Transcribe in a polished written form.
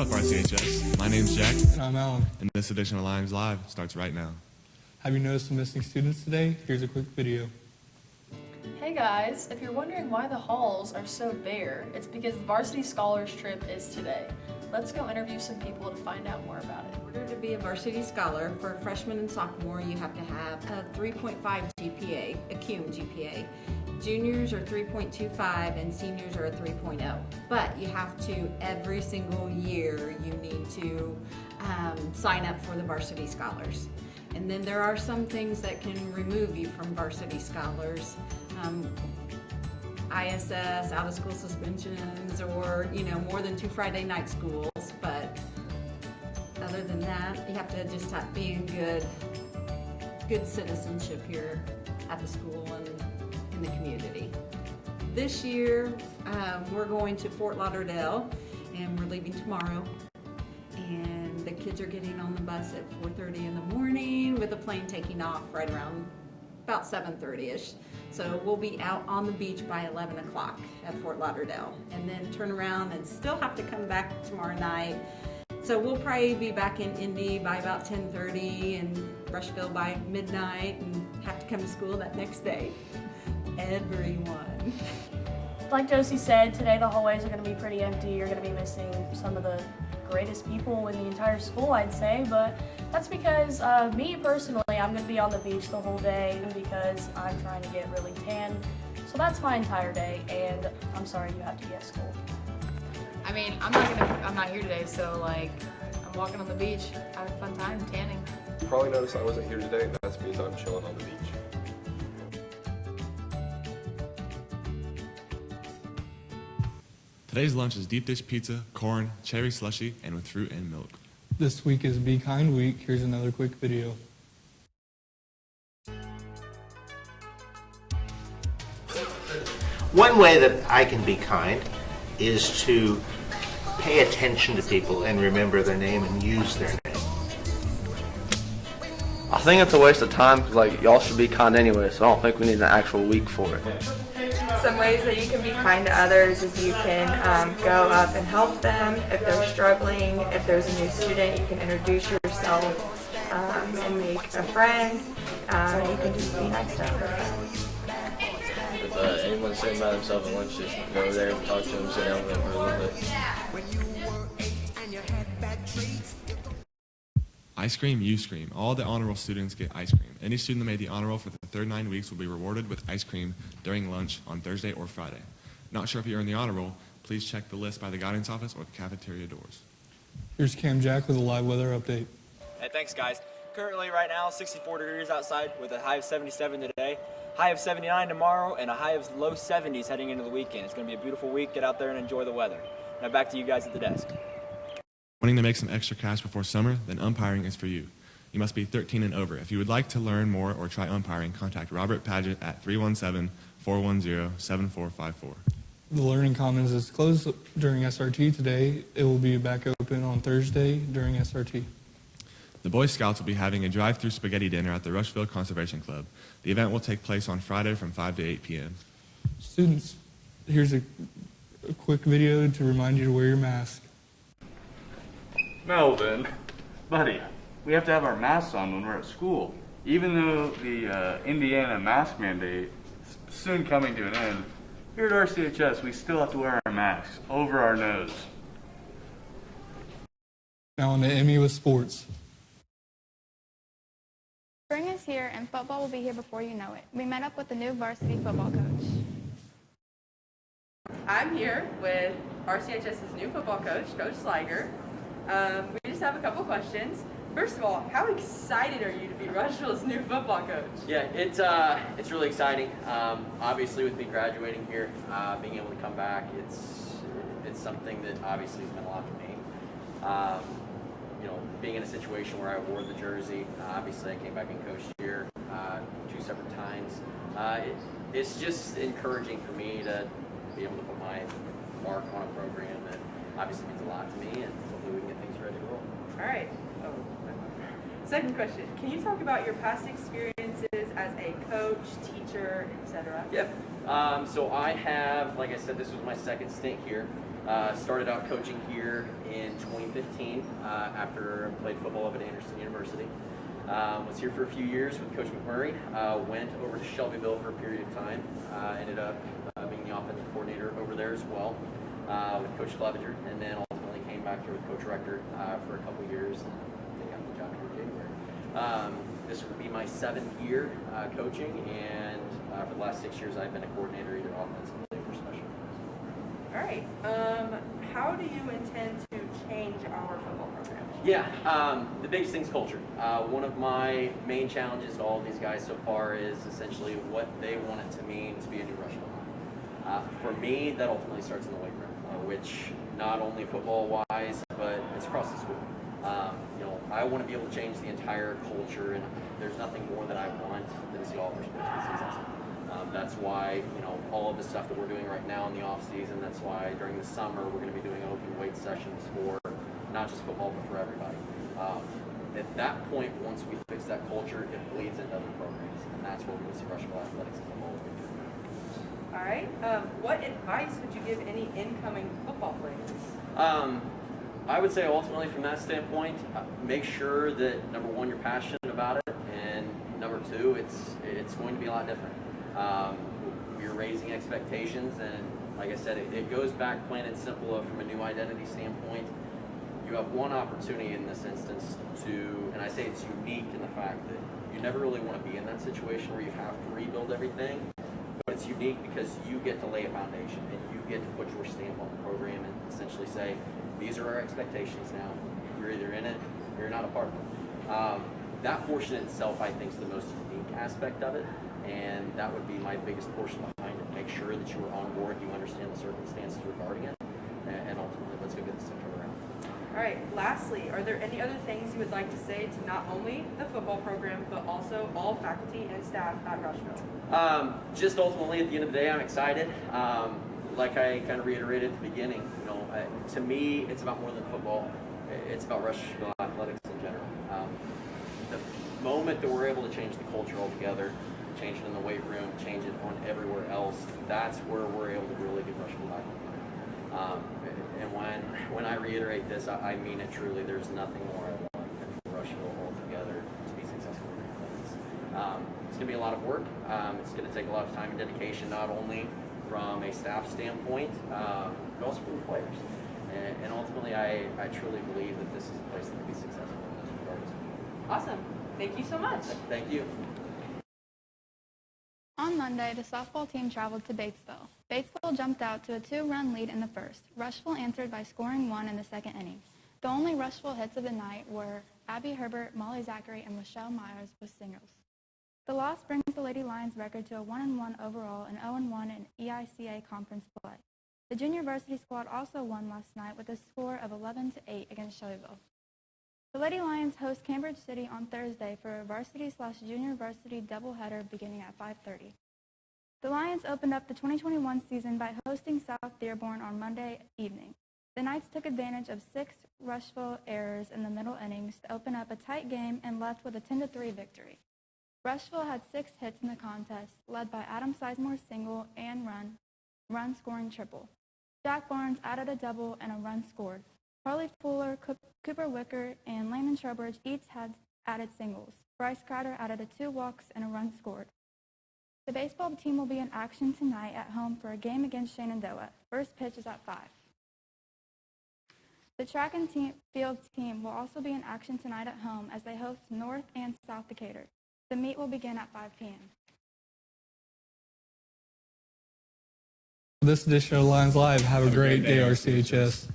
up, RCHS? My name's Jack, And I'm Alan. and this edition of Lions Live starts right now. Have you noticed some missing students today? Here's a quick video. Hey guys, if you're wondering why the halls are so bare, it's because the Varsity Scholars trip is today. Let's go interview some people to find out more about it. In order to be a varsity scholar, for a freshman and sophomore, you have to have a 3.5 GPA, a CUME GPA. Juniors are 3.25 and seniors are a 3.0. But you have to, every single year, you need to sign up for the Varsity Scholars. And then there are some things that can remove you from Varsity Scholars. ISS, out of school suspensions, or more than 2 Friday night schools, but other than that, you have to just be in good citizenship here at the school and in the community. This year, we're going to Fort Lauderdale, and we're leaving tomorrow. And the kids are getting on the bus at 4:30 in the morning, with the plane taking off right around about 7:30ish. So we'll be out on the beach by 11 o'clock at Fort Lauderdale, and then turn around and still have to come back tomorrow night. So we'll probably be back in Indy by about 10:30 and Rushville by midnight, and have to come to school that next day. Everyone. Like Josie said, today the hallways are going to be pretty empty. You're going to be missing some of the greatest people in the entire school, I'd say, but that's because me personally, I'm going to be on the beach the whole day because I'm trying to get really tan. So that's my entire day, and I'm sorry you have to be at school. I mean, I'm not here today, so I'm walking on the beach, having a fun time tanning. You probably noticed I wasn't here today, and that means I'm chilling on the beach. Today's lunch is deep dish pizza, corn, cherry slushy, and with fruit and milk. This week is Be Kind Week. Here's another quick video. One way that I can be kind is to pay attention to people and remember their name and use their name. I think it's a waste of time because y'all should be kind anyway, so I don't think we need an actual week for it. Some ways that you can be kind to others is you can go up and help them if they're struggling. If there's a new student, you can introduce yourself and make a friend. You can just be nice to others. If anyone's sitting by themselves at lunch, just go over there and talk to them, sit down with them for a little bit. Ice cream, you scream. All the honor roll students get ice cream. Any student that made the honor roll for the third 9 weeks will be rewarded with ice cream during lunch on Thursday or Friday. Not sure if you earned the honor roll? Please check the list by the guidance office or the cafeteria doors. Here's Cam Jack with a live weather update. Hey, thanks guys. Currently right now 64 degrees outside with a high of 77 today, high of 79 tomorrow, and a high of low 70s heading into the weekend. It's going to be a beautiful week. Get out there and enjoy the weather. Now back to you guys at the desk. Wanting to make some extra cash before summer? Then umpiring is for you. You must be 13 and over. If you would like to learn more or try umpiring, contact Robert Padgett at 317-410-7454. The Learning Commons is closed during SRT today. It will be back open on Thursday during SRT. The Boy Scouts will be having a drive-through spaghetti dinner at the Rushville Conservation Club. The event will take place on Friday from 5 to 8 p.m. Students, here's a quick video to remind you to wear your mask. Melvin, buddy, we have to have our masks on when we're at school. Even though the Indiana mask mandate is soon coming to an end, here at RCHS we still have to wear our masks over our nose. Now on to Emmy with sports. Spring is here and football will be here before you know it. We met up with the new varsity football coach. I'm here with RCHS's new football coach, Coach Sliger. We just have a couple questions. First of all, how excited are you to be Rushville's new football coach? Yeah, it's really exciting. Obviously, with me graduating here, being able to come back, it's something that obviously has meant a lot to me. Being in a situation where I wore the jersey, obviously I came back and coached here 2 separate times. It's just encouraging for me to be able to put my mark on a program that obviously means a lot to me, and hopefully we can get things ready to roll. All right. Second question, can you talk about your past experiences as a coach, teacher, etc.? Yep. So I have, like I said, this was my second stint here. Started out coaching here in 2015 after I played football up at Anderson University. Was here for a few years with Coach McMurray. Went over to Shelbyville for a period of time. Ended up being the offensive coordinator over there as well with Coach Clevenger, and then ultimately came back here with Coach Rector for a couple years, and I think I got the job here in January. This would be my 7th year coaching, and for the last 6 years I've been a coordinator either offensively or special. All right. How do you intend to change our football program? Yeah, the biggest thing is culture. One of my main challenges to all of these guys so far is essentially what they want it to mean to be a new Rushville. For me, that ultimately starts in the weight room, which not only football-wise, but it's across the school. I want to be able to change the entire culture, and there's nothing more that I want than to see all of our sports be successful. That's why, all of the stuff that we're doing right now in the off season, that's why during the summer we're going to be doing open weight sessions for not just football, but for everybody. At that point, once we fix that culture, it bleeds into other programs, and that's where we're going to see Rushville athletics as a whole. All right. What advice would you give any incoming football players? I would say ultimately from that standpoint, make sure that number one, you're passionate about it, and number two, it's going to be a lot different. We're raising expectations, and like I said, it goes back plain and simple from a new identity standpoint. You have one opportunity in this instance to, and I say it's unique in the fact that you never really want to be in that situation where you have to rebuild everything, but it's unique because you get to lay a foundation, and you get to put your stamp on the program and essentially say, these are our expectations now. You're either in it or you're not a part of it. That portion itself, I think, is the most unique aspect of it, and that would be my biggest portion behind it. Make sure that you are on board, you understand the circumstances regarding it, and ultimately, let's go get this thing turned around. All right. Lastly, are there any other things you would like to say to not only the football program, but also all faculty and staff at Rushville? Just ultimately, at the end of the day, I'm excited. Like I kind of reiterated at the beginning, to me, it's about more than football. It's about Rushville athletics in general. The moment that we're able to change the culture altogether, change it in the weight room, change it on everywhere else, that's where we're able to really get Rushville back on. And when I reiterate this, I mean it truly. There's nothing more I want than for Rushville altogether to be successful in athletics. It's going to be a lot of work. It's going to take a lot of time and dedication, not only from a staff standpoint, but also from the players. And ultimately, I truly believe that this is a place that can be successful in this regard. Awesome. Thank you so much. Thank you. On Monday, the softball team traveled to Batesville. Batesville jumped out to a 2-run lead in the first. Rushville answered by scoring 1 in the second inning. The only Rushville hits of the night were Abby Herbert, Molly Zachary, and Michelle Myers with singles. The loss brings the Lady Lions record to a 1-1 overall and 0-1 in EICA conference play. The junior varsity squad also won last night with a score of 11-8 against Shelbyville. The Lady Lions host Cambridge City on Thursday for a varsity/junior varsity doubleheader beginning at 5:30. The Lions opened up the 2021 season by hosting South Dearborn on Monday evening. The Knights took advantage of 6 Rushville errors in the middle innings to open up a tight game and left with a 10-3 victory. Rushville had 6 hits in the contest, led by Adam Sizemore's single and run-scoring triple. Jack Barnes added a double and a run scored. Harley Fuller, Cooper Wicker, and Landon Trowbridge each had added singles. Bryce Crowder added 2 walks and a run scored. The baseball team will be in action tonight at home for a game against Shenandoah. First pitch is at 5. The track and field team will also be in action tonight at home as they host North and South Decatur. The meet will begin at 5 p.m. This edition of Lions Live. Have a great day, RCHS.